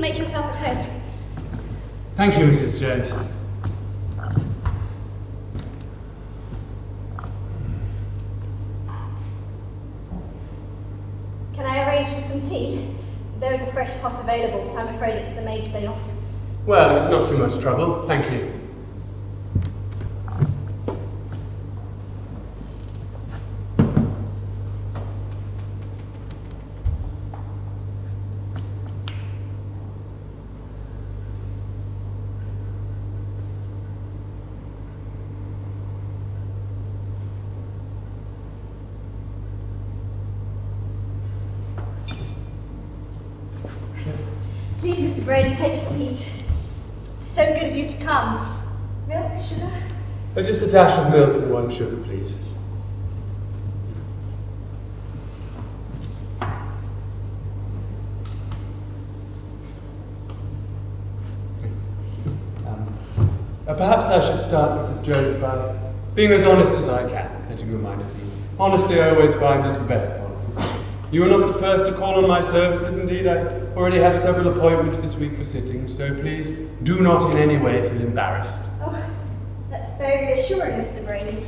make yourself at home. Thank you, Mrs. Jones. Can I arrange for some tea? There is a fresh pot available, but I'm afraid it's the maid's day off. Well, it's not too much trouble, thank you. Please, Mr. Brady, take a seat. It's so good of you to come. Milk, sugar? Just a dash of milk and 1 sugar, please. Perhaps I should start, Mrs. Jones, by being as honest as I can, setting your mind at ease. Honesty I always find is the best policy. You are not the first to call on my services. Indeed, I already have several appointments this week for sittings, so please do not in any way feel embarrassed. Oh, that's very reassuring, Mr. Brady.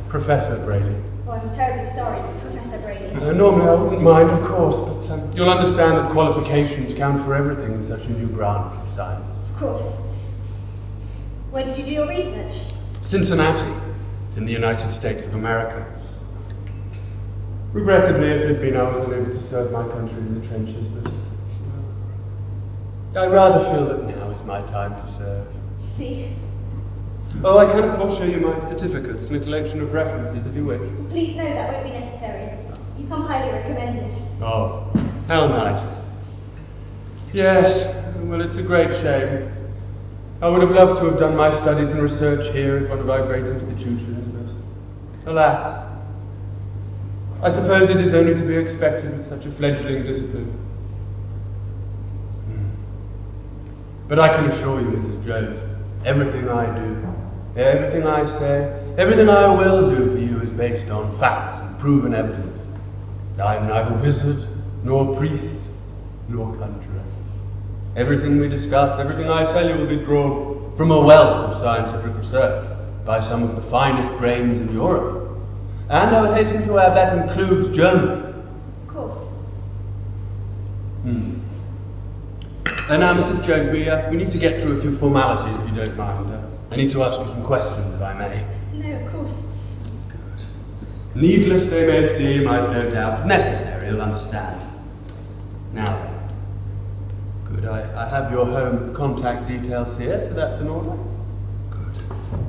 Professor Brady. Oh, I'm terribly sorry, Professor Brady. Normally I wouldn't mind, of course, but you'll understand that qualifications count for everything in such a new branch of science. Of course. Where did you do your research? Cincinnati. It's in the United States of America. Regrettably, it did mean I was unable to serve my country in the trenches, but I rather feel that now is my time to serve. I see. Oh, I can of course show you my certificates and a collection of references if you wish. Please no, that won't be necessary. You come highly recommended. Oh, how nice. Yes, well, it's a great shame. I would have loved to have done my studies and research here at one of our great institutions, but alas, I suppose it is only to be expected with such a fledgling discipline. But I can assure you, Mrs. Jones, everything I do, everything I say, everything I will do for you is based on facts and proven evidence. I am neither wizard, nor priest, nor conjurer. Everything we discuss, everything I tell you will be drawn from a wealth of scientific research by some of the finest brains in Europe. And I would hasten to add that includes Germany. Of course. And now, Mrs. Jones, we need to get through a few formalities, if you don't mind. I need to ask you some questions, if I may. No, of course. Good. Needless they may seem, I've no doubt, but necessary, you'll understand. Now then. Good, I have your home contact details here, so that's in order. Good.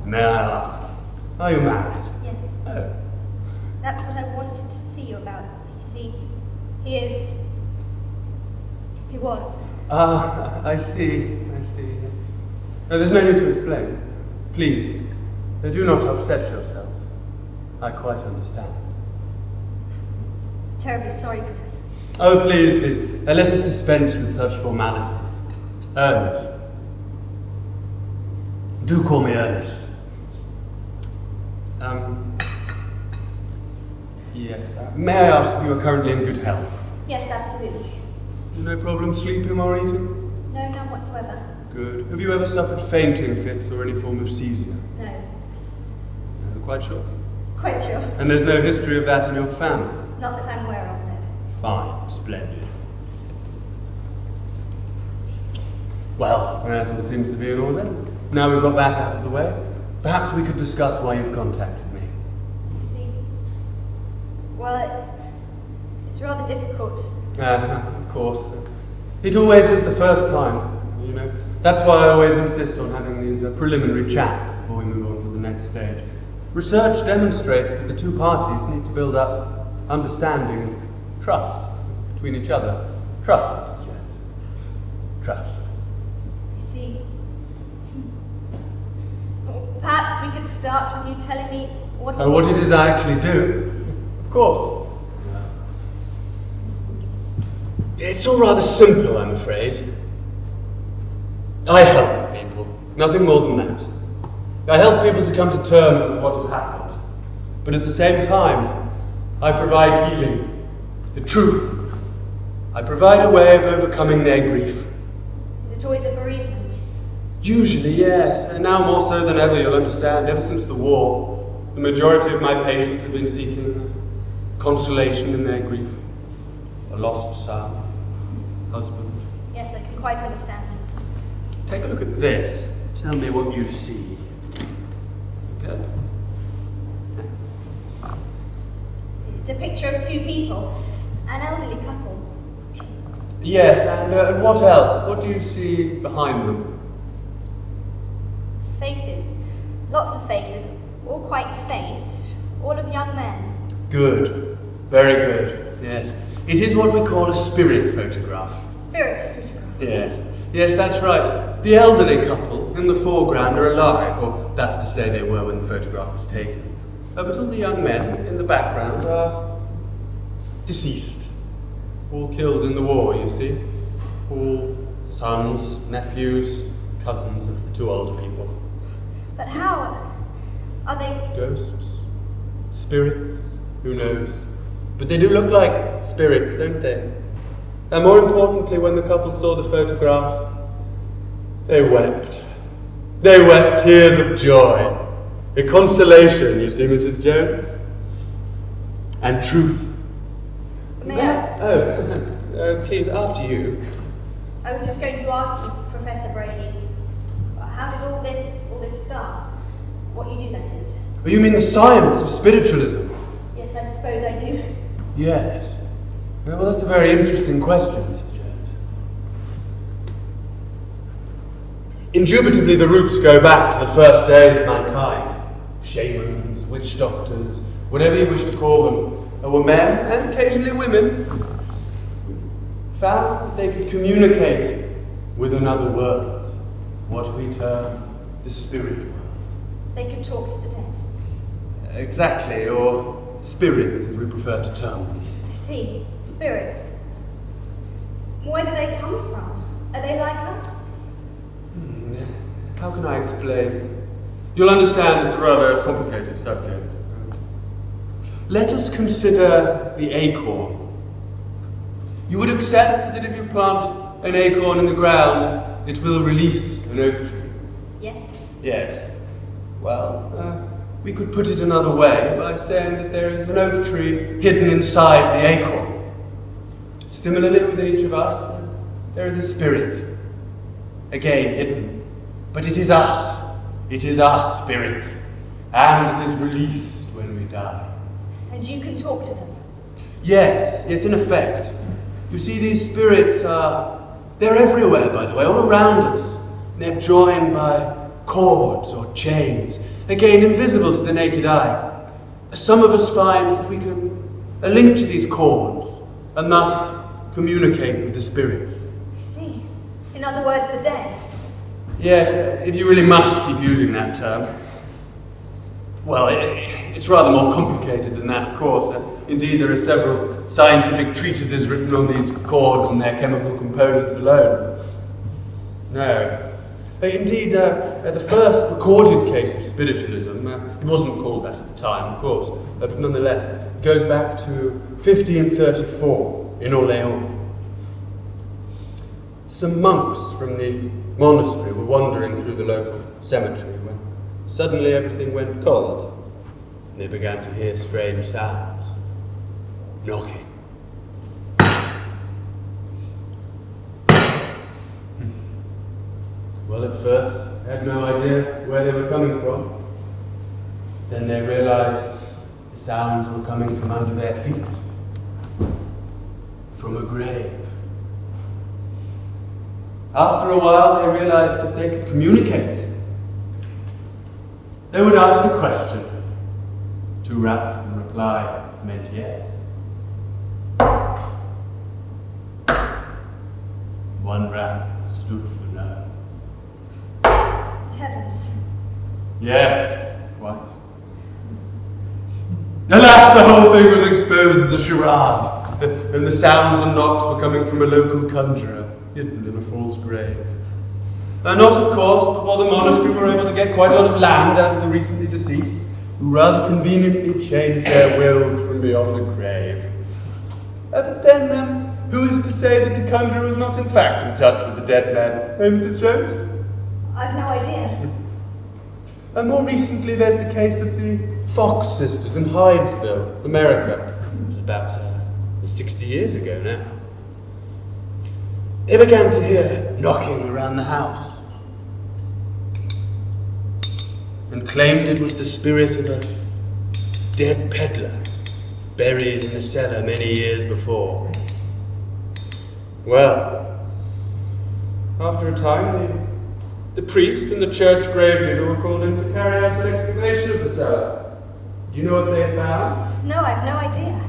May I ask, are you married? Yes. Oh. That's what I wanted to see you about. You see, he was. Ah, I see. No, there's no need to explain. Please, do not upset yourself. I quite understand. Terribly sorry, Professor. Oh, please. Let us dispense with such formalities. Ernest. Do call me Ernest. Yes. May I ask if you are currently in good health? Yes, absolutely. No problem sleeping or eating? No, none whatsoever. Good. Have you ever suffered fainting fits or any form of seizure? No. Quite sure? Quite sure. And there's no history of that in your family? Not that I'm aware of, no. Fine. Splendid. Well, that all seems to be in order. Now we've got that out of the way, perhaps we could discuss why you've contacted me. You see, well, it's rather difficult. Of course. It always is the first time, you know. That's why I always insist on having these preliminary chats before we move on to the next stage. Research demonstrates that the two parties need to build up understanding and trust between each other. Trust, Mrs. Jones. Trust. You see, perhaps we could start with you telling me what it is I actually do. Of course. It's all rather simple, I'm afraid. I help people, nothing more than that. I help people to come to terms with what has happened. But at the same time, I provide healing, the truth. I provide a way of overcoming their grief. joys of bereavement? Usually, yes. And now more so than ever, you'll understand. Ever since the war, the majority of my patients have been seeking consolation in their grief. A lost son, husband. Yes, I can quite understand. Take a look at this. Tell me what you see. Okay. It's a picture of two people, an elderly couple. Yes, and what else? What do you see behind them? Faces. Lots of faces, all quite faint, all of young men. Good. Very good. Yes. It is what we call a spirit photograph. Spirit photograph. Yes. Yes, that's right. The elderly couple in the foreground are alive, or that's to say they were when the photograph was taken. But all the young men in the background are deceased. All killed in the war, you see. All sons, nephews, cousins of the two older people. But how? Are they... Ghosts? Spirits? Who knows? But they do look like spirits, don't they? And more importantly, when the couple saw the photograph, they wept. They wept tears of joy. A consolation, you see, Mrs. Jones. And truth. May I? Please, after you. I was just going to ask you, Professor Brady, how did all this start? What you do, that is. Oh, you mean the science of spiritualism? Yes, I suppose I do. Yes. Well, that's a very interesting question, Mrs. Jones. Indubitably, the roots go back to the first days of mankind. Shamans, witch doctors, whatever you wish to call them, were men, and occasionally women, who found that they could communicate with another world, what we term the spirit world. They could talk to the dead. Exactly, or spirits, as we prefer to term them. I see. Spirits. Where do they come from? Are they like us? How can I explain? You'll understand it's a rather complicated subject. Let us consider the acorn. You would accept that if you plant an acorn in the ground, it will release an oak tree? Yes. Yes. Well, we could put it another way by saying that there is an oak tree hidden inside the acorn. Similarly, within each of us, there is a spirit, again hidden, but it is us. It is our spirit, and it is released when we die. And you can talk to them? Yes, in effect. You see, these spirits they're everywhere, by the way, all around us. They're joined by cords or chains, again invisible to the naked eye. Some of us find that we can link to these cords, and thus communicate with the spirits. I see. In other words, the dead. Yes, if you really must keep using that term. Well, it's rather more complicated than that, of course. Indeed, there are several scientific treatises written on these cords and their chemical components alone. No. Indeed, the first recorded case of spiritualism, it wasn't called that at the time, of course, but nonetheless, it goes back to 1534 in Orléans. Some monks from the monastery were wandering through the local cemetery when suddenly everything went cold. And they began to hear strange sounds. Knocking. Well, at first, they had no idea where they were coming from. Then they realized the sounds were coming from under their feet. From a grave. After a while, they realized that they could communicate. They would ask a question. 2 raps, and the reply meant yes. 1 rap stood for no. Heavens. Yes, quite. Alas, the whole thing was exposed as a charade, and the sounds and knocks were coming from a local conjurer, hidden in a false grave. And not, of course, before the monastery were able to get quite a lot of land out of the recently deceased, who rather conveniently changed their wills from beyond the grave. But then, who is to say that the conjurer was not in fact in touch with the dead man? Oh, Mrs. Jones? I've no idea. And more recently, there's the case of the Fox sisters in Hydesville, America. It was about 60 years ago now. They began to hear knocking around the house and claimed it was the spirit of a dead peddler buried in the cellar many years before. Well, after a time, the priest and the church gravedigger were called in to carry out an excavation of the cellar. Do you know what they found? No, I've no idea.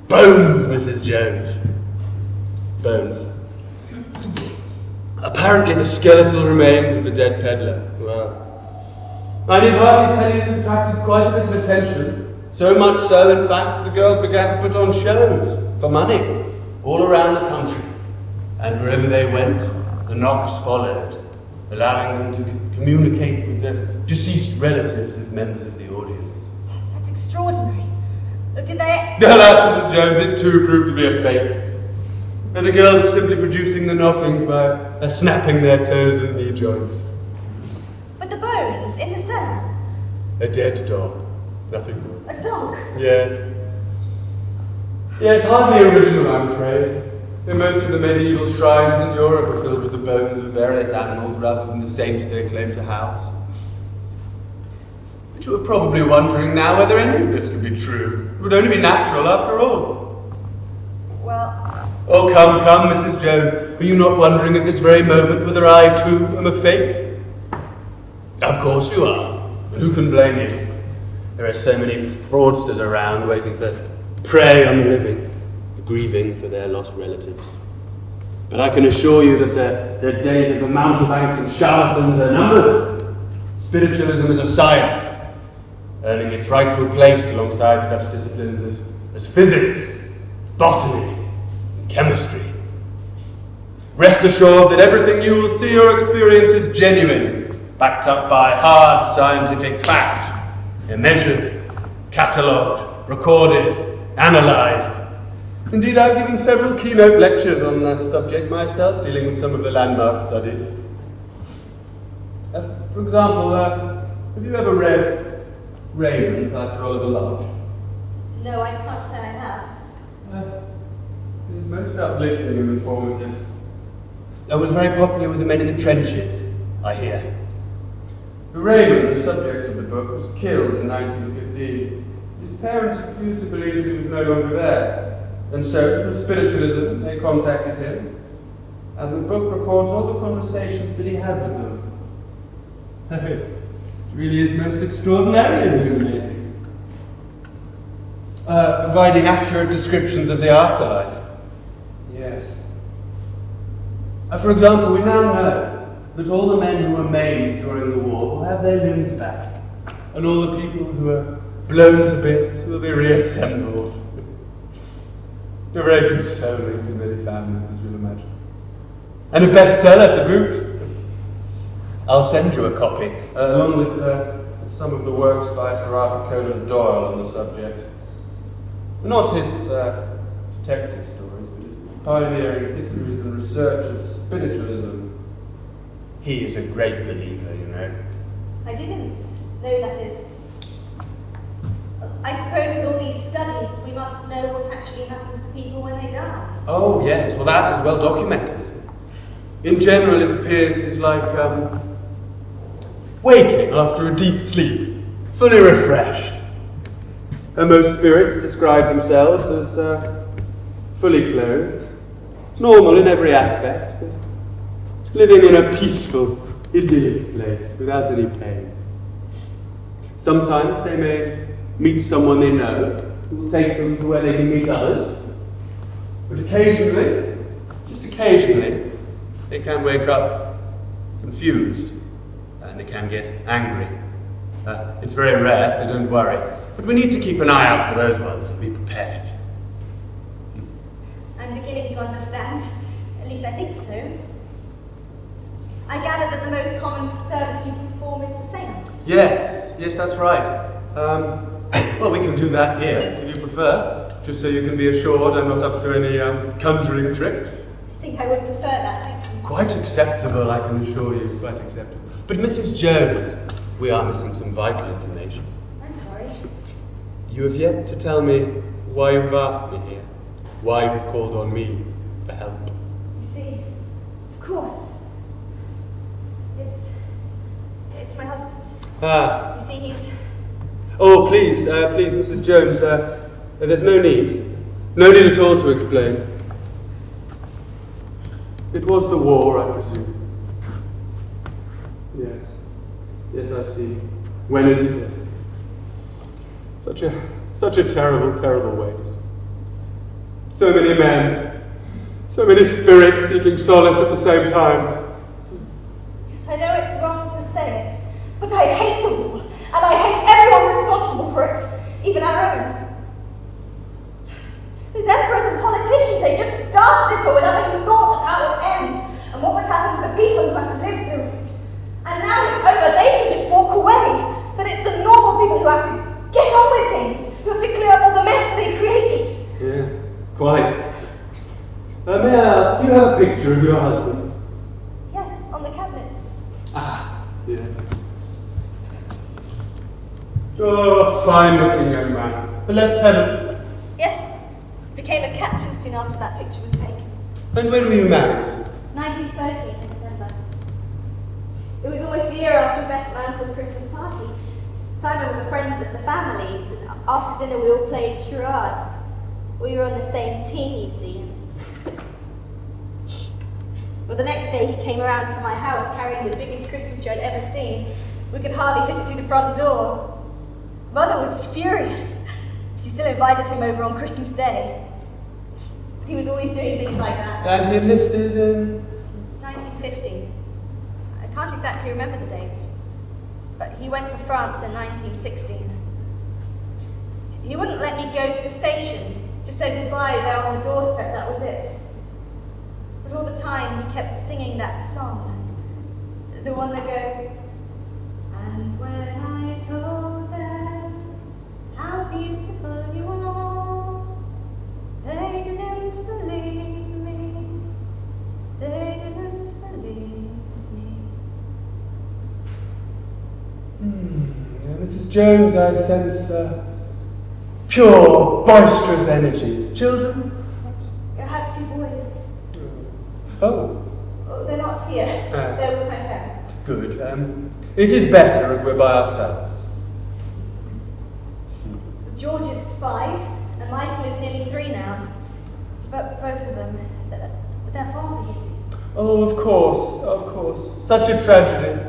Bones, Mrs. Jones. Bones. Apparently the skeletal remains of the dead peddler. Well, I need hardly tell you this attracted quite a bit of attention. So much so, in fact, the girls began to put on shows for money all around the country. And wherever they went, the knocks followed, allowing them to communicate with their deceased relatives as members of the audience. That's extraordinary. Did they... Alas, Mrs. Jones, it too proved to be a fake. But the girls were simply producing the knockings by snapping their toes and knee joints. But the bones in the cellar? A dead dog. Nothing more. A dog? Yes. Yes, hardly original, I'm afraid. Most of the medieval shrines in Europe are filled with the bones of various animals rather than the saints they claim to house. But you are probably wondering now whether any of this could be true. It would only be natural after all. Well... Oh, come, Mrs. Jones. Are you not wondering at this very moment whether I, too, am a fake? Of course you are. And who can blame you? There are so many fraudsters around waiting to prey on the living, grieving for their lost relatives. But I can assure you that the days of the mountebanks and charlatans are numbered. Spiritualism is a science, earning its rightful place alongside such disciplines as physics, botany, and chemistry. Rest assured that everything you will see or experience is genuine, backed up by hard scientific fact. They're measured, catalogued, recorded, analysed. Indeed, I've given several keynote lectures on the subject myself, dealing with some of the landmark studies. For example, have you ever read Raymond, Pastor Oliver Lodge? No, I can't say I have. It is most uplifting and informative. I was very popular with the men in the trenches, I hear. Raymond, the subject of the book, was killed in 1915. His parents refused to believe that he was no longer there, and so, through spiritualism, they contacted him, and the book records all the conversations that he had with them. It really is most extraordinarily illuminating. Providing accurate descriptions of the afterlife. Yes. For example, we now know that all the men who were maimed during the war will have their limbs back, and all the people who were blown to bits will be reassembled. A very consoling to many families, as you'll imagine. And a bestseller to boot. I'll send you a copy, along with some of the works by Sir Arthur Conan Doyle on the subject. Not his detective stories, but his pioneering histories and research of spiritualism. He is a great believer, you know. I didn't know that is. I suppose with all these studies, we must know what actually happens to people when they die. Oh, yes. Well, that is well documented. In general, it appears it is like waking after a deep sleep, fully refreshed. And most spirits describe themselves as fully clothed, normal in every aspect, but living in a peaceful, idyllic place without any pain. Sometimes they may meet someone they know who will take them to where they can meet others. But occasionally, just occasionally, they can wake up confused and they can get angry. It's very rare, so don't worry. But we need to keep an eye out for those ones and be prepared. I'm beginning to understand. At least I think so. I gather that the most common service you perform is the seance. Yes, that's right. Well, we can do that here. Do you prefer prefer, just so you can be assured I'm not up to any conjuring tricks. I think I would prefer that, thank you. Quite acceptable, I can assure you, quite acceptable. But Mrs. Jones, we are missing some vital information. I'm sorry. You have yet to tell me why you have asked me here, why you have called on me for help. You see, of course, it's my husband. Ah. You see, he's... Oh, please, please, Mrs. Jones, there's no need. No need at all to explain. It was the war, I presume. Yes. Yes, I see. When is it? Such a terrible, terrible waste. So many men, so many spirits seeking solace at the same time. Yes, I know it's wrong to say it, but I hate the war, and I hate everyone responsible for it, even our own. Those emperors and politicians, they just started it all without any thought of how it would end, and what would happen to the people who had to live through it. And now it's over, they can just walk away, but it's the normal people who have to get on with things, who have to clear up all the mess they created. Yeah, quite. May I ask, do you have a picture of your husband? Yes, on the cabinet. Ah, yes. Oh, fine-looking young man. A lieutenant. Yes, became a captain soon after that picture was taken. And when were you married? 1930 in December. It was almost a year after we met at my uncle's Christmas party. Simon was a friend of the family's, and after dinner we all played charades. We were on the same team, you see. Well, the next day he came around to my house carrying the biggest Christmas tree I'd ever seen. We could hardly fit it through the front door. Mother was furious. She still invited him over on Christmas Day. He was always doing things like that. And he enlisted in? 1950. I can't exactly remember the date, but he went to France in 1916. He wouldn't let me go to the station, just say goodbye there on the doorstep, that was it. But all the time he kept singing that song, the one that goes, and when I told them how beautiful you are, they didn't believe me, they didn't believe me. Mrs. Jones, I sense pure, boisterous energies. Children? I have 2 boys. Oh. Oh, they're not here. They're with my parents. Good. It is better if we're by ourselves. George is 5, and Michael is nearly 3 now. But both of them, their father, you see. Oh, of course, of course. Such a tragedy,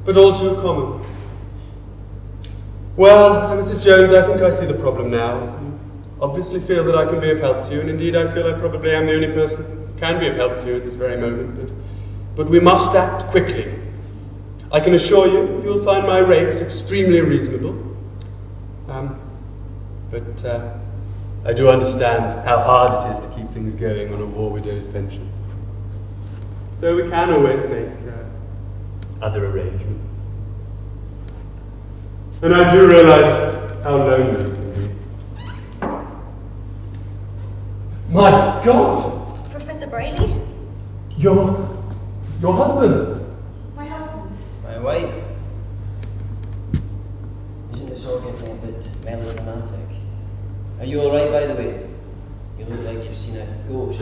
but all too common. Well, Mrs. Jones, I think I see the problem now. You obviously feel that I can be of help to you, and indeed I feel I probably am the only person who can be of help to you at this very moment, but we must act quickly. I can assure you, you'll find my rates extremely reasonable. But I do understand how hard it is to keep things going on a war widow's pension. So we can always make other arrangements. And I do realize how lonely it can be. My God! Professor Brayley? Your husband? My husband. My wife. Isn't this all getting a bit melodramatic? Are you alright, by the way? You look like you've seen a ghost.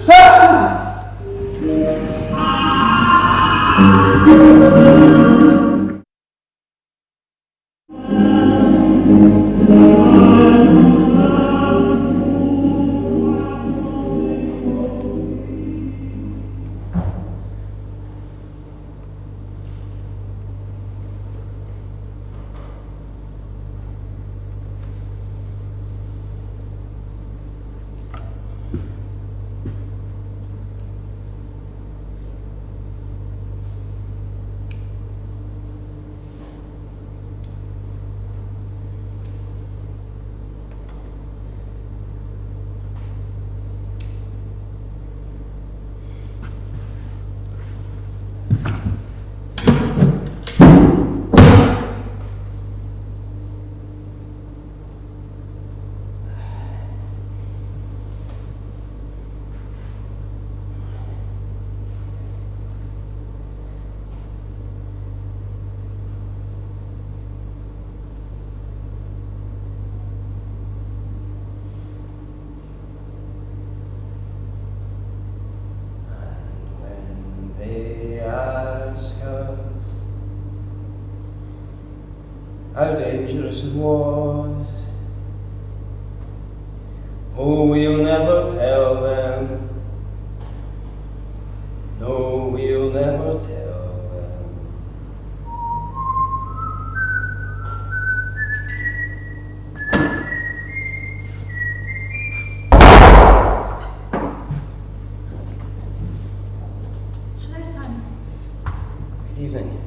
how dangerous it was. Oh, we'll never tell them. No, we'll never tell them. Hello, Simon. Good evening.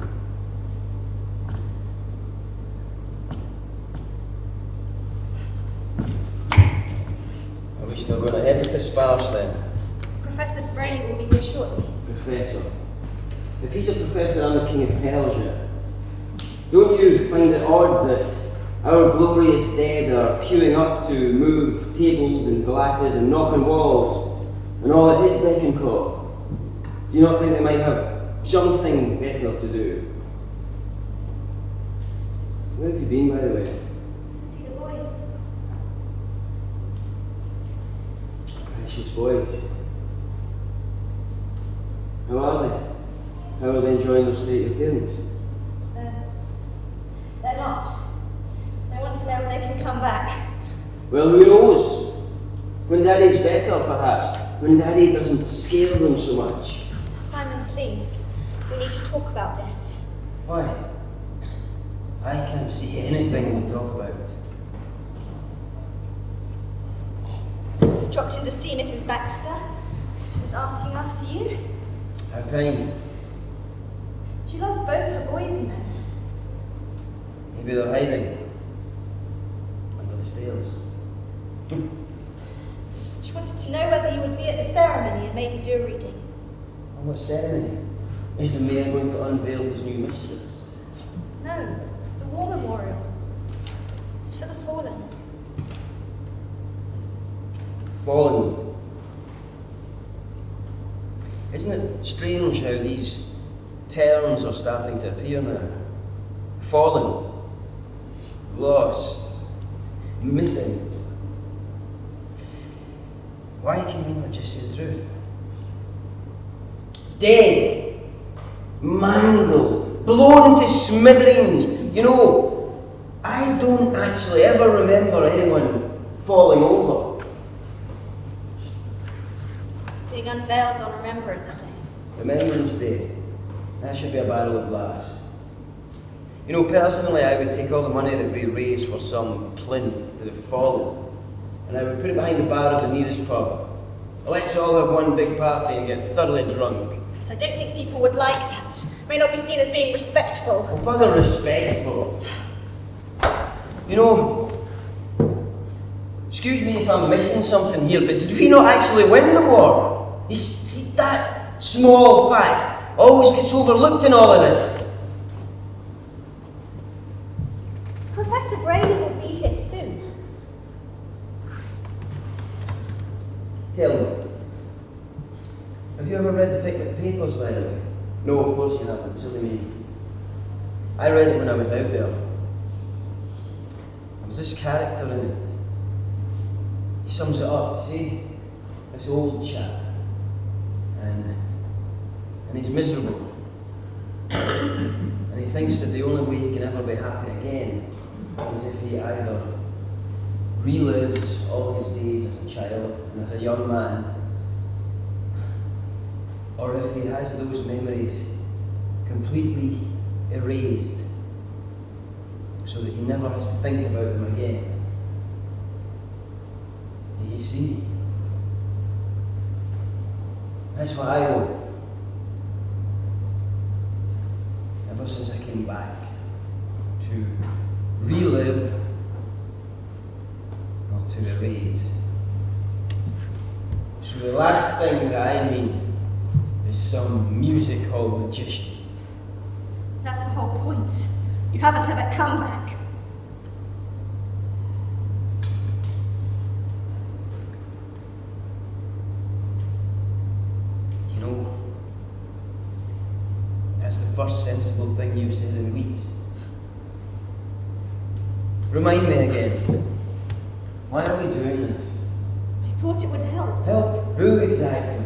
Are we still going ahead with this farce then? Professor Brayley will be here shortly. Professor. If he's a professor, I'm the King of Persia. Don't you find it odd that our glorious dead are queuing up to move tables and glasses and knock on walls, and all at his beck and call? Do you not think they might have something better to do? Where have you been, by the way? To see the boys. Precious boys. How are they? How are they enjoying their state of appearance? They're not. They want to know when they can come back. Well, who knows? When Daddy's better, perhaps. When Daddy doesn't scare them so much. Simon, please. We need to talk about this. Why? I can't see anything to talk about. Dropped in to see Mrs. Baxter. She was asking after you. How kind. She lost both her boys, you know. Maybe they're hiding. Under the stairs. She wanted to know whether you would be at the ceremony and maybe do a reading. Oh, what ceremony? Is the mayor going to unveil his new mistress? No, the war memorial. It's for the fallen. Fallen. Isn't it strange how these terms are starting to appear now? Fallen. Lost. Missing. Why can we not just say the truth? Dead. Mangled. Blown to smithereens. You know, I don't actually ever remember anyone falling over. It's being unveiled on Remembrance Day. Remembrance Day. That should be a barrel of laughs. You know, personally, I would take all the money that we raise for some plinth to the fallen, and I would put it behind the bar of the nearest pub. Let's all have one big party and get thoroughly drunk. Yes, I don't think people would like that. It may not be seen as being respectful. Oh, bother respectful. You know, excuse me if I'm missing something here, but did we not actually win the war? You see, that small fact always gets overlooked in all of this. Professor Brayley will be here soon. Tell me, have you ever read the Pickwick Papers, by the way? No, of course you haven't, silly me. I read it when I was out there. There was this character in it. He sums it up, see? This old chap. And he's miserable. And he thinks that the only way he can ever be happy again is if he either relives all his days as a child and as a young man, or if he has those memories completely erased so that he never has to think about them again. Do you see? That's what I want. Ever since I came back, to relive or to erase. So the last thing that I need is some music hall magician. That's the whole point. You haven't ever come back. You know, that's the first sensible thing you've said in weeks. Remind me again, why are we doing this? I thought it would help. Help? Who exactly?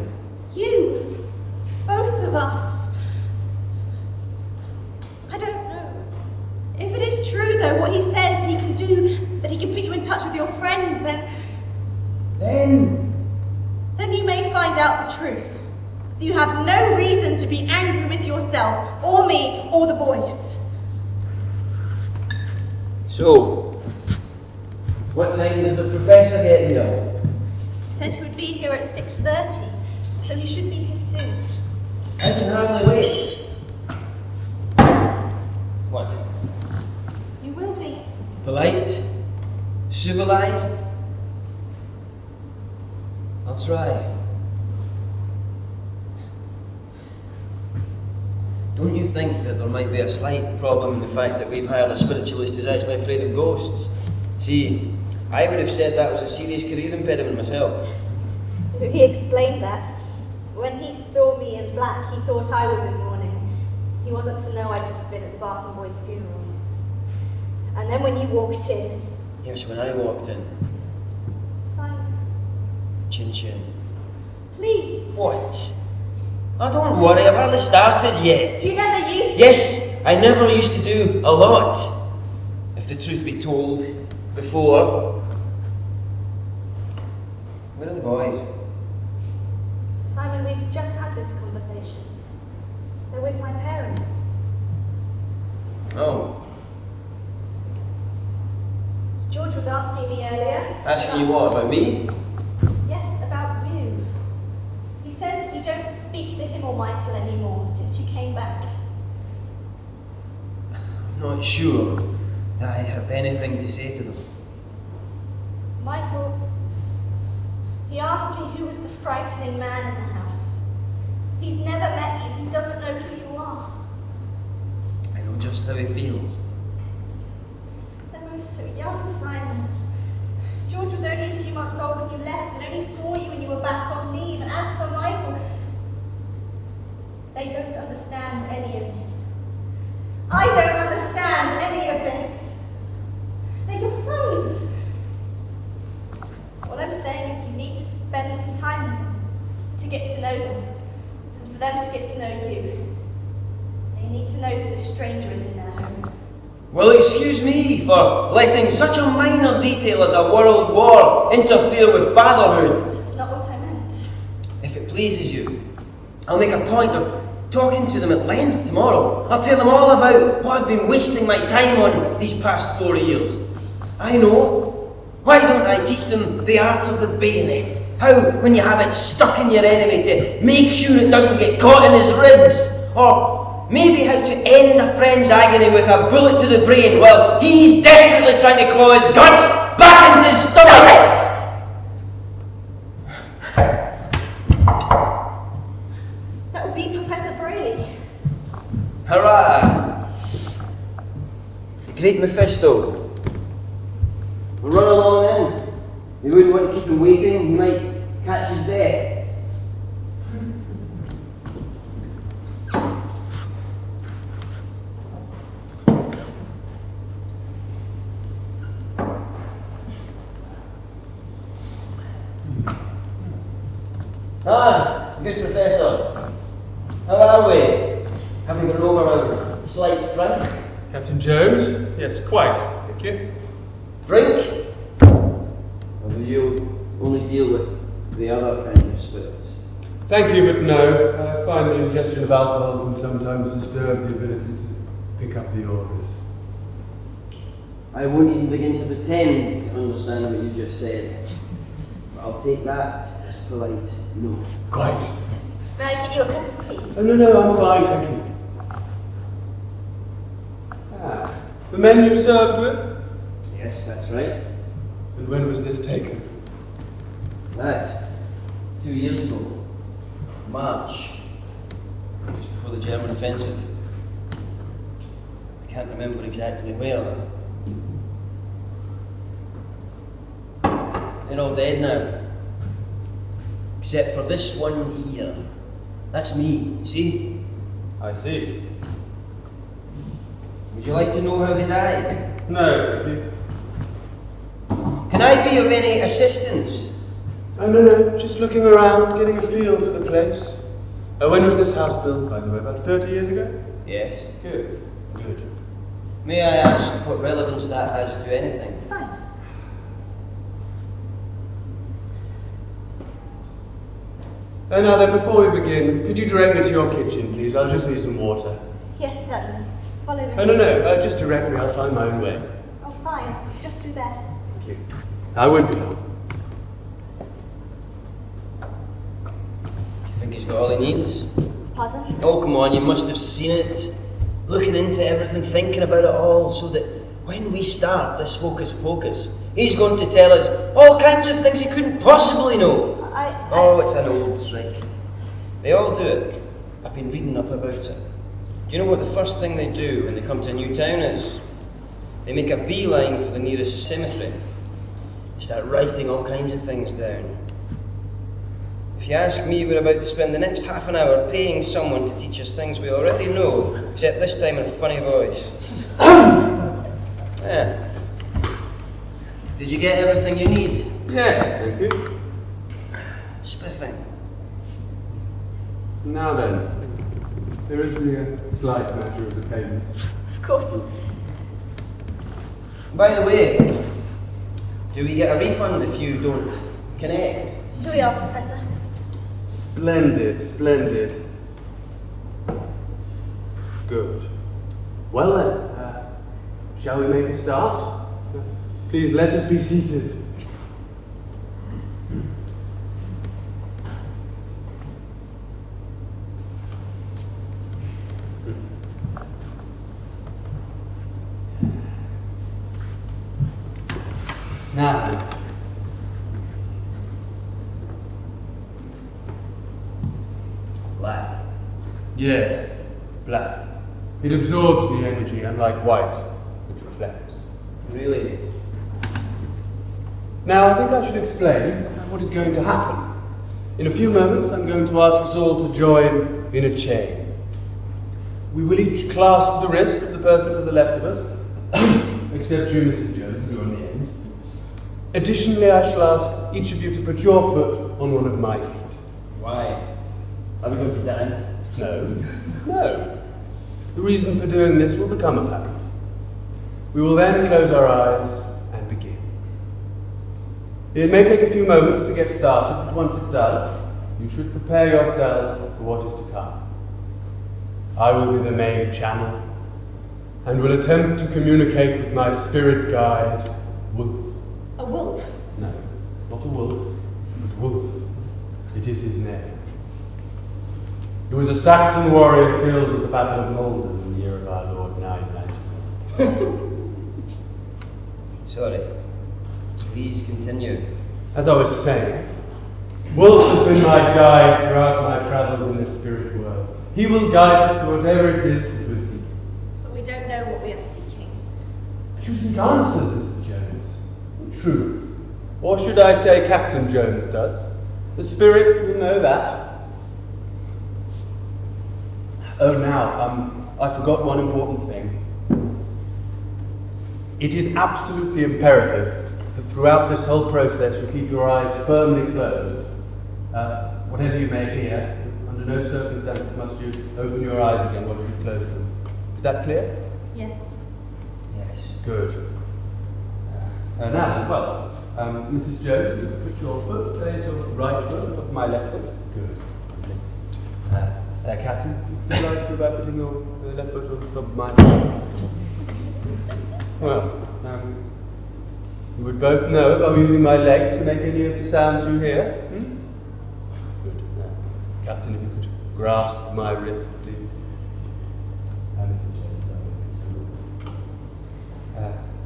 You! Both of us. I don't know. If it is true, though, what your friends, then you may find out the truth. You have no reason to be angry with yourself, or me, or the boys. So, what time does the professor get here? He said he would be here at 6:30, so he should be here soon. I can hardly wait. What? You will be. Polite? Civilized? I'll try. Don't you think that there might be a slight problem in the fact that we've hired a spiritualist who's actually afraid of ghosts? See, I would have said that was a serious career impediment myself. He explained that. When he saw me in black, he thought I was in mourning. He wasn't to know I'd just been at the Barton boys' funeral. And then when you walked in... Yes, when I walked in. Simon, Chin chin. please. What? Oh, don't worry, I've hardly started yet. You never used to. Yes, I never used to do a lot. If the truth be told, before. Where are the boys? Simon, we've just had this conversation. They're with my parents. Oh, George was asking me earlier. asking you what, about me? Yes, about you. He says you don't speak to him or Michael anymore since you came back. I'm not sure that I have anything to say to them. Michael, he asked me who was the frightening man in the house. He's never met you. He doesn't know who you are. I know just how he feels. They're both so young, Simon. George was only a few months old when you left and only saw you when you were back on leave. And as for Michael, they don't understand any of this. I don't understand any of this. They're your sons. What I'm saying is you need to spend some time with them, to get to know them, and for them to get to know you. They need to know who the stranger is in their home. Well, excuse me for letting such a minor detail as a world war interfere with fatherhood. That's not what I meant. If it pleases you, I'll make a point of talking to them at length tomorrow. I'll tell them all about what I've been wasting my time on these past 4 years. I know. Why don't I teach them the art of the bayonet? How, when you have it stuck in your enemy, to make sure it doesn't get caught in his ribs? Or maybe how to end a friend's agony with a bullet to the brain while he's desperately trying to claw his guts back into his stomach. That would be Professor Brayley. Hurrah! The great Mephisto. We'll run along then. We wouldn't want to keep him waiting. He might catch his death. Ah, good Professor. How are we? Have we got over our slight fright? Captain Jones? Yes, quite. Thank you. Drink? Or do you only deal with the other kind of spirits? Thank you, but no. I find the ingestion of alcohol can sometimes disturb the ability to pick up the auras. I won't even begin to pretend to understand what you just said. But I'll take that as polite no. Quite. May I get you a cup of tea? Oh, no, I'm fine, thank you. Ah, the men you served with? Yes, that's right. And when was this taken? That. 2 years ago. March. Just before the German offensive. I can't remember exactly where. They're all dead now. Except for this one here. That's me, see? I see. Would you like to know how they died? No, thank you. Can I be of any assistance? Oh, no, just looking around, getting a feel for the place. When was this house built, by the way? About 30 years ago? Yes. Good. Good. May I ask what relevance that has to anything? Simon, Now then, before we begin, could you direct me to your kitchen, please? I'll just need some water. Yes, certainly. Follow me. Oh, no, just direct me. I'll find my own way. Oh, fine. It's just through there. Thank you. I won't be long. Do you think he's got all he needs? Pardon? Oh, come on, you must have seen it. Looking into everything, thinking about it all, so that when we start this hocus pocus, he's going to tell us all kinds of things he couldn't possibly know. Oh, it's an old trick. They all do it. I've been reading up about it. Do you know what the first thing they do when they come to a new town is? They make a beeline for the nearest cemetery. They start writing all kinds of things down. If you ask me, we're about to spend the next half an hour paying someone to teach us things we already know, except this time in a funny voice. Yeah. Did you get everything you need? Yes, thank you. Spiffing. Now then, there is the slight matter of the payment. Of course. By the way, do we get a refund if you don't connect? Here we are, Professor. Splendid, splendid. Good. Well then, shall we make a start? Please let us be seated. Now, Black. yes, black. It absorbs the energy, unlike white, which reflects. Really? Now, I think I should explain what is going to happen. In a few moments, I'm going to ask us all to join in a chain. We will each clasp the wrist of the person to the left of us, except you, Mrs. Jones, you're on the end. Additionally, I shall ask each of you to put your foot on one of my feet. Why? Are we going to dance? No, no. The reason for doing this will become apparent. We will then close our eyes and begin. It may take a few moments to get started, but once it does, you should prepare yourselves for what is to come. I will be the main channel, and will attempt to communicate with my spirit guide, Wolf. A wolf? No, not a wolf, but Wolf. It is his name. He was a Saxon warrior killed at the Battle of Maldon in the year of our Lord 990. Sorry. Please continue. As I was saying, Wolf has been my guide throughout my travels in the spirit world. He will guide us to whatever it is that we're seeking. But we don't know what we are seeking. But you seek answers, Mrs. Jones. Truth. Or should I say Captain Jones does? The spirits will know that. Oh, now, I forgot one important thing. It is absolutely imperative that throughout this whole process you keep your eyes firmly closed. Whatever you may hear, under no circumstances must you open your eyes again once you've closed them. Is that clear? Yes. Yes. Good. Now, well, Mrs. Jones, you can put your foot, there's your right foot on top of my left foot. Good. Captain, would you like to go about putting your left foot on top of mine? Well, you would both know if I'm using my legs to make any of the sounds you hear. Hmm? Good. Captain, if you could grasp my wrist, please. Mrs.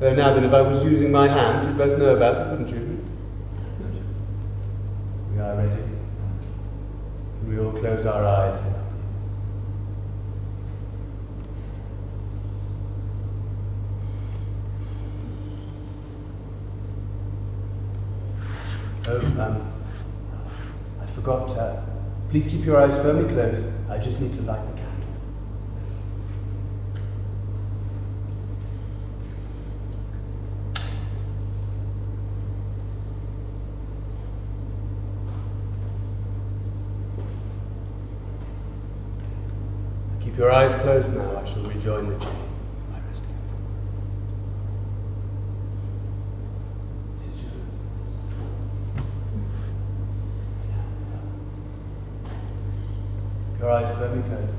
Jones, now then, if I was using my hands, you'd both know about it, wouldn't you? Good. We are ready. Can we all close our eyes now? Oh, I forgot. Please keep your eyes firmly closed. I just need to light the candle. Keep your eyes closed now. I shall rejoin the chain. your eyes firmly closed.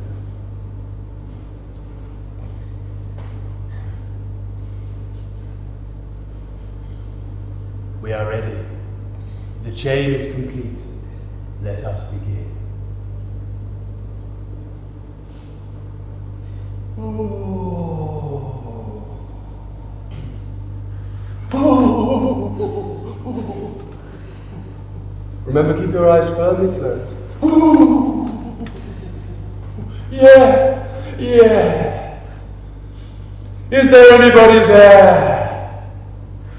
We are ready. The chain is complete. Let us begin. Remember, keep your eyes firmly closed. Yes, yes. Is there anybody there?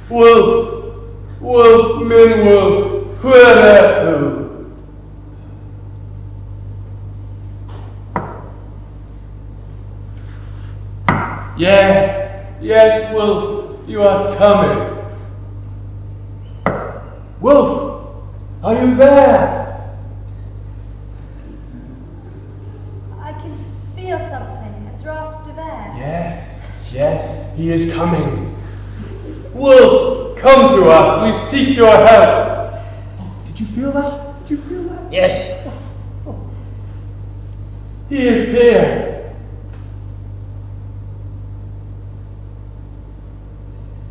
Wolf, wolf, min wolf, who? Yes, yes, Wolf, you are coming. Wolf, are you there? I can feel something, a draft of air. Yes, yes, he is coming. Wolf, come to us, we seek your help. Did you feel that? Did you feel that? Yes. He is here.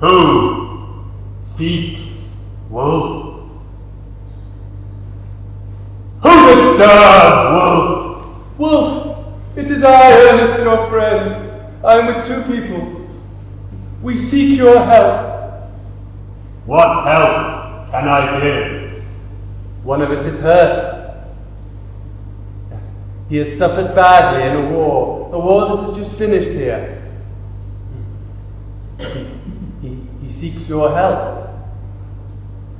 Who seeks Wolf? Who disturbs Wolf? Wolf, it is I, Ernest, your friend. I am with two people. We seek your help. What help can I give? One of us is hurt. He has suffered badly in a war that has just finished here. He seeks your help.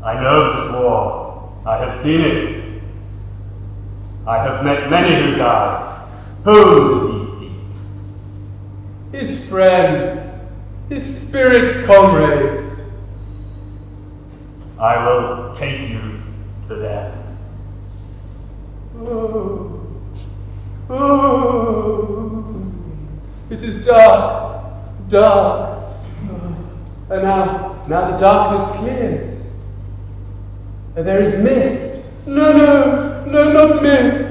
I know of this war. I have seen it. I have met many who died. Whom does he seek? His friends, his spirit comrades. I will take you to them. It is dark, dark. And now the darkness clears. And there is mist. No, not mist.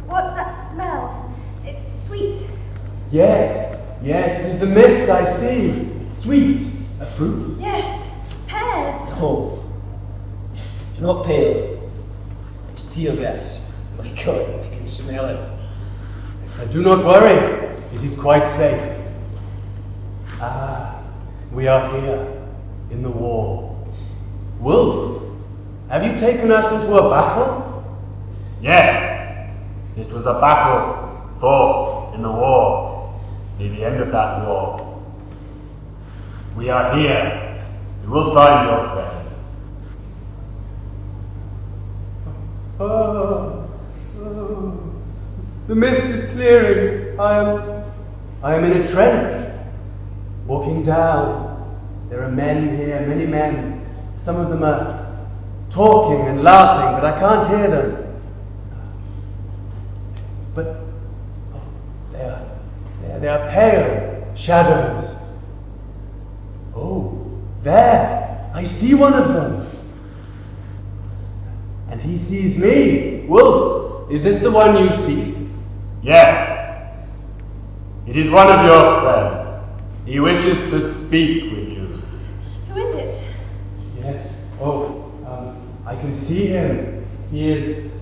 What's that smell? It's sweet. Yes, it is the mist I see. Sweet, a fruit. Yes, pears. Oh, it's not pears. It's tear gas. My God, I can smell it. Do not worry, it is quite safe. We are here in the war. Wolf, have you taken us into a battle? Yes, this was a battle fought in the war. Near the end of that war. We are here. We will find your friend. The mist is clearing. I am in a trench. Walking down. There are men here, many men. Some of them are talking and laughing, but I can't hear them. But they are pale shadows. Oh, there! I see one of them. And he sees me. Wolf, is this the one you seek? Yes. It is one of your friends. He wishes to speak with you. Who is it? Yes. I can see him. He's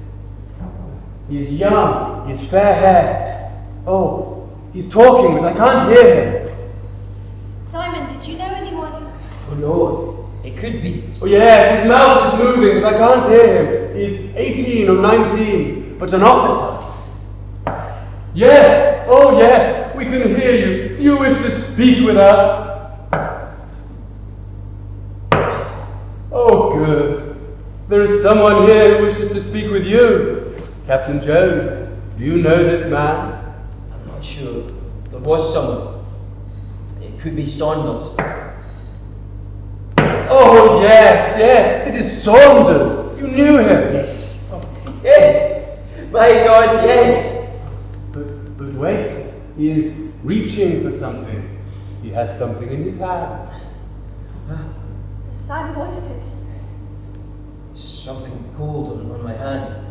young. He's fair-haired. Oh, he's talking, but I can't hear him. Simon, did you know anyone who... Oh no, it could be. Oh yes, his mouth is moving, but I can't hear him. He's 18 or 19, but an officer. Yes, oh yes, we can hear you. Do you wish to speak with us? Oh good. There is someone here who wishes to speak with you. Captain Jones, do you know this man? I'm not sure. There was someone. It could be Saunders. Oh yes, it is Saunders. You knew him. Yes. Yes. My God, yes. But wait, he is reaching for something. He has something in his hand. Simon, what is it? Something cold on my hand.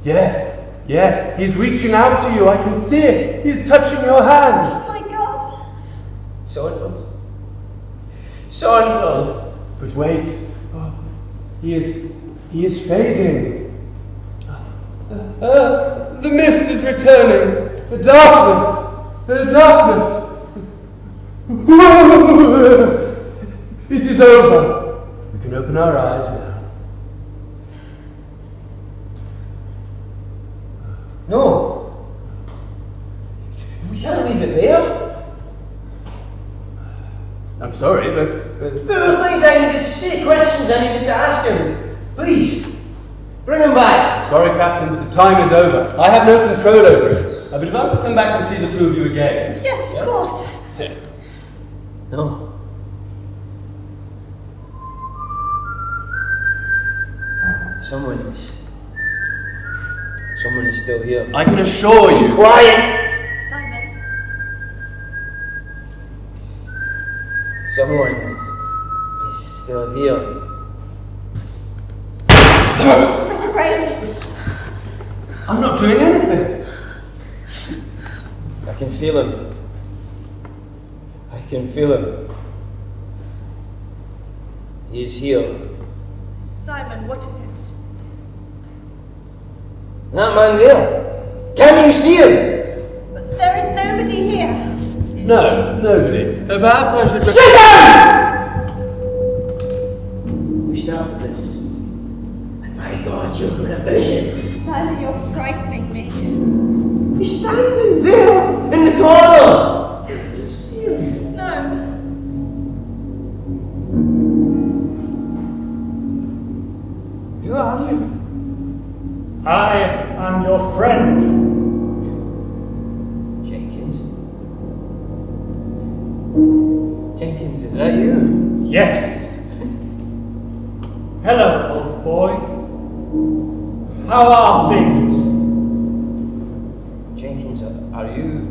Yes, yes, he's reaching out to you. I can see it. He's touching your hand. Oh my God. Saunders. Saunders. But wait, oh, he is fading. The mist is returning. The darkness. It is over. We can open our eyes now. No. We can't leave it there. I'm sorry, but There were things I needed to say, questions I needed to ask him. Please, bring him back. sorry, Captain, but the time is over. I have no control over it. I've been about to come back and see the two of you again. Yes, of course. No. Someone is still here. I can assure you. Quiet! Simon. Someone is still here. Professor Brayley. I'm not doing anything. I can feel him. I can feel him. He is here. Simon, what is it? That man there. Can you see him? But there is nobody here. No, nobody. Perhaps I should... Sit down! We started this. And by God, you're going to finish it. Simon, you're frightening me. He's standing there in the corner. Can you see him? No. Who are you? I am your friend. Jenkins. Jenkins, is that you? Yes. Hello, old boy. How are things? Jenkins, are you?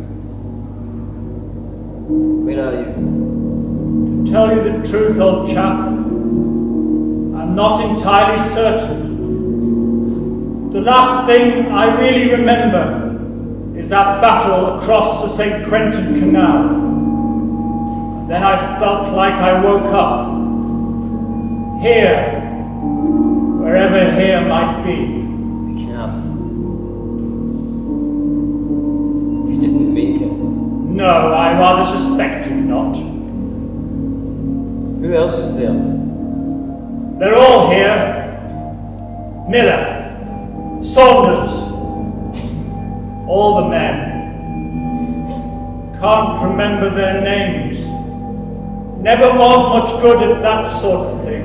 Where are you? To tell you the truth, old chap, I'm not entirely certain. The last thing I really remember is that battle across the St. Quentin Canal. And then I felt like I woke up. Here, wherever here might be. The canal. You didn't make it. No, I rather suspected not. Who else is there? They're all here. Miller, Saunders, all the men. Can't remember their names. Never was much good at that sort of thing.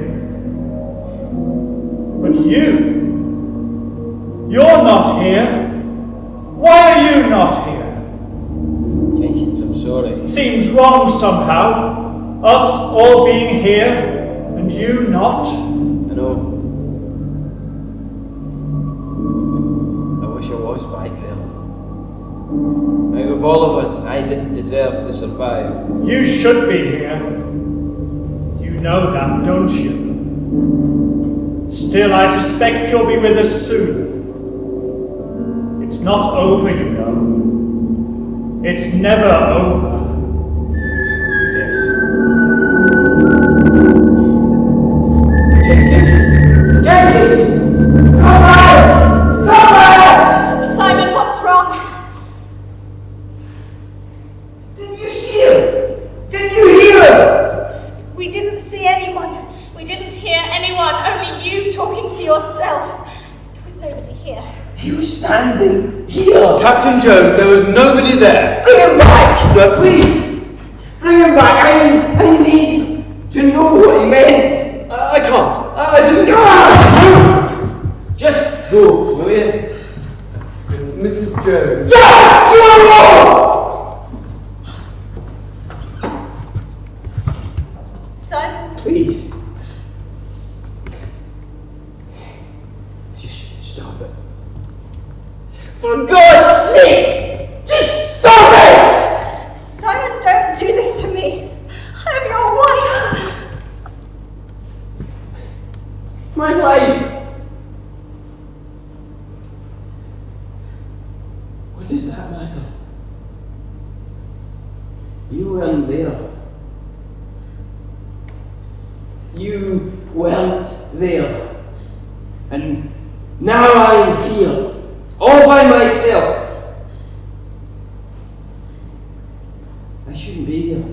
But you're not here. Why are you not here? Jenkins, I'm sorry. Seems wrong somehow. Us all being here, and you not. I know. I wish I was back there. Out of all of us, I didn't deserve to survive. You should be here. You know that, don't you? Still, I suspect you'll be with us soon. It's not over, you know. It's never over. Yes. Jenkins! Jenkins! Come out! Come out! Simon, what's wrong? Didn't you see him? Didn't you hear him? We didn't see anyone. We didn't hear anyone. Only you talking to yourself. There was nobody here. He was standing here. Captain Jones, there was nobody there. Bring him back! Please! Bring him back! I need to know what he meant. I can't. I didn't... Just go, will you? Mrs. Jones. Just go! Simon? Please. Just stop it. For God's sake! Just stop it! Simon, don't do this to me. I'm your wife. My life! You weren't there. You weren't there. And now I'm here, all by myself. I shouldn't be here.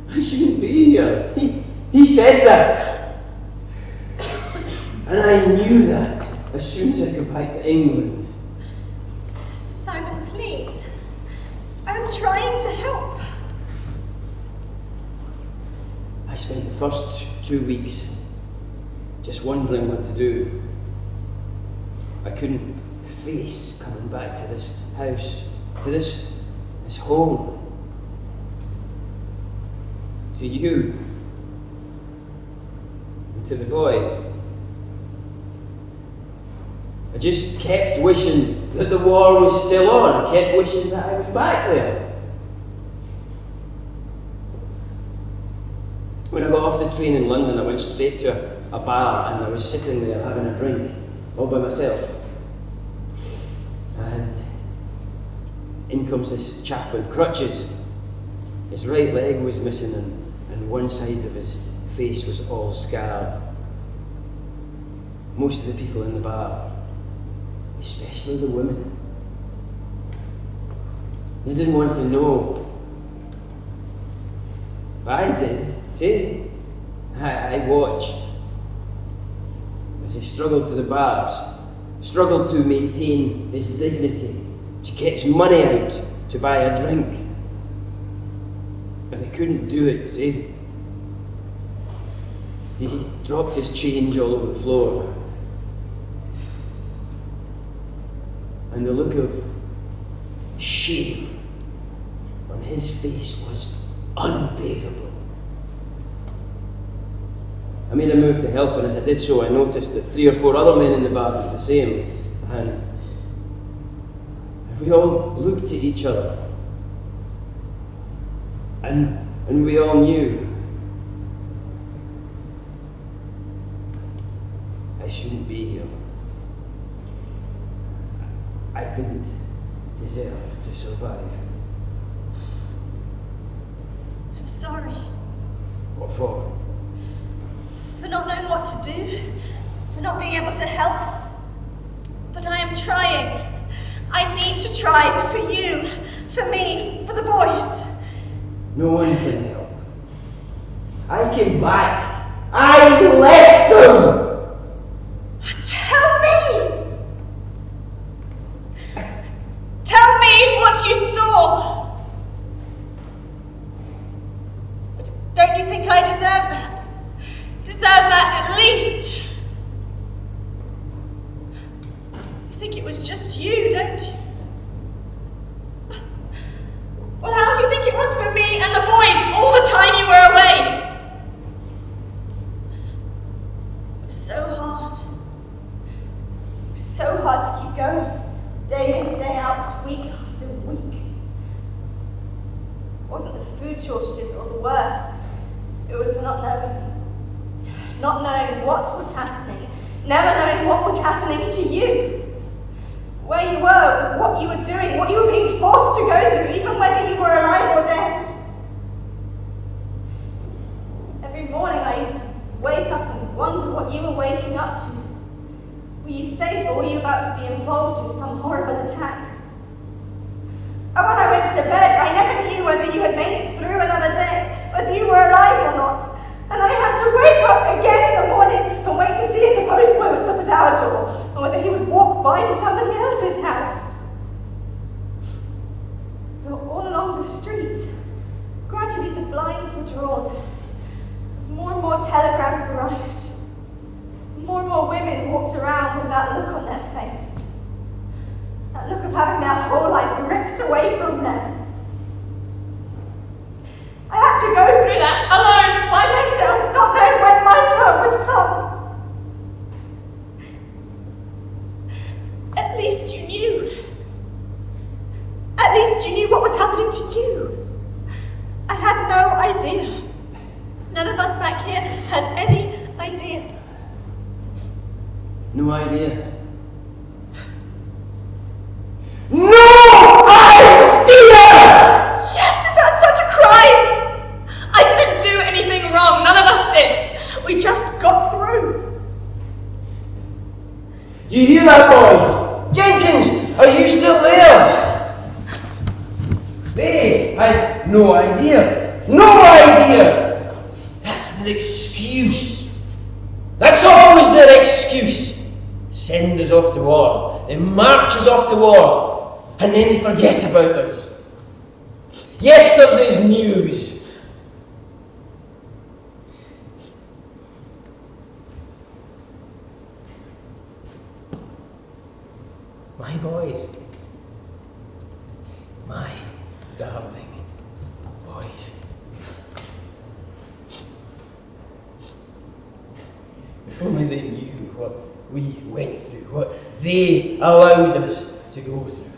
I shouldn't be here. He said that. And I knew that as soon as I got back to England. Simon, please. I'm trying to help. I spent the first 2 weeks just wondering what to do. I couldn't face coming back to this house, to this home. To you. And to the boys. I just kept wishing that the war was still on. I kept wishing that I was back there. When I got off the train in London, I went straight to a bar and I was sitting there having a drink, all by myself. And in comes this chap on crutches. His right leg was missing and one side of his face was all scarred. Most of the people in the bar, especially the women, they didn't want to know. But I did. See? I watched as he struggled to the bars, struggled to maintain his dignity, to get his money out to buy a drink. And he couldn't do it, see? He dropped his change all over the floor. And the look of shame on his face was unbearable. I made a move to help, and as I did so, I noticed that 3 or 4 other men in the bar did the same. And we all looked at each other. And we all knew I shouldn't be here. I didn't deserve to survive. I'm sorry. What for? For not knowing what to do, for not being able to help. But I am trying. I need to try for you, for me, for the boys. No one can help. I came back. I left them! Tell me! Tell me what you saw! Don't you think I deserve that? Deserve that at least? You think it was just you, don't you? Well, how do you think it was for me and the boys all the time you were away? It was so hard. It was so hard to keep going. Day in, day out, week after week. It wasn't the food shortages or the work. It was the not knowing. Not knowing what was happening. Never knowing what was happening to you. Where you were, what you were doing, what you were being forced to go through, even whether you were alive or dead. Every morning I used to wake up and wonder what you were waking up to. Were you safe or were you about to be involved in some horrible attack? And when I went to bed, I never knew whether you had made it through another day, whether you were alive or not. And then I had to wake up again in the morning and wait to see if the postboy would stop at our door, or whether he would walk by to somebody else's house. We were all along the street. Gradually the blinds were drawn. As more and more telegrams arrived, more and more women walked around with that look on their face. That look of having their whole life ripped away from them. I had to go through that alone, by myself, not knowing when my turn would come. At least you knew. At least you knew what was happening to you. I had no idea. None of us back here had any idea. No idea. No idea! They had no idea. No idea! That's their excuse. That's always their excuse. Send us off to war. They march us off to war. And then they forget about us. Yesterday's news. My boys. My darling boys. If only they knew what we went through, what they allowed us to go through.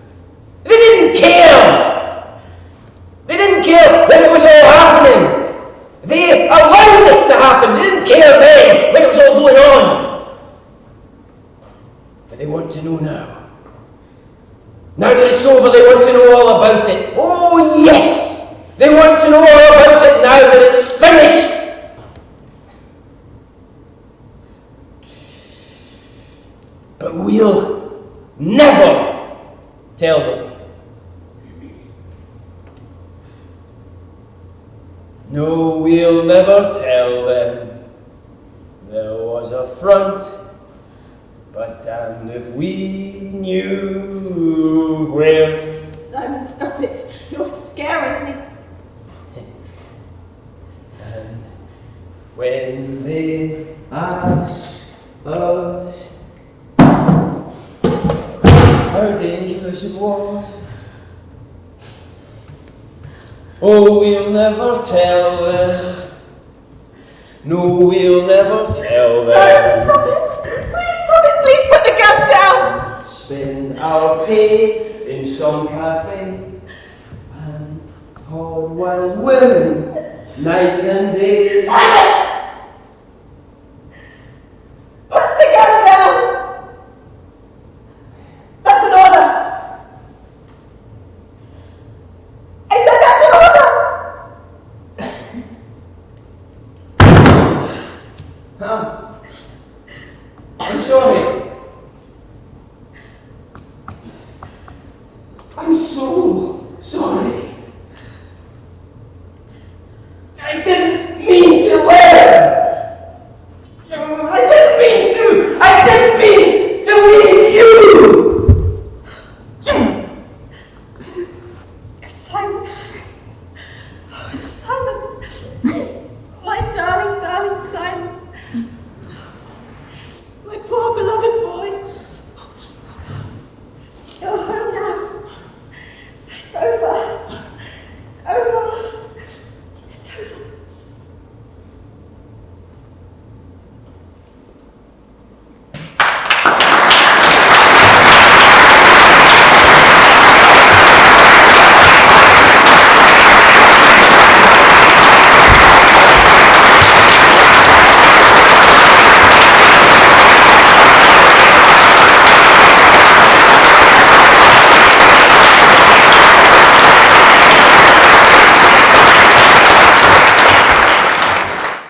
They didn't care! They didn't care when it was all happening! They allowed it to happen! They didn't care then when it was all going on! But they want to know now. Now that it's over, they want to know all about it. Oh, yes! They want to know all about it now that it's finished! But we'll never tell them. No, we'll never tell them. There was a front, but damned if we knew where. Simon, stop it. You're scaring me. And when they ask us how dangerous it was, oh, we'll never tell them. No, we'll never tell them. Simon, stop it. Please stop it. Please put the gun down. Spend our pay in some cafe and hold wild women night and day. Simon! Put the gun down. That's an order. I said that's an order. Huh?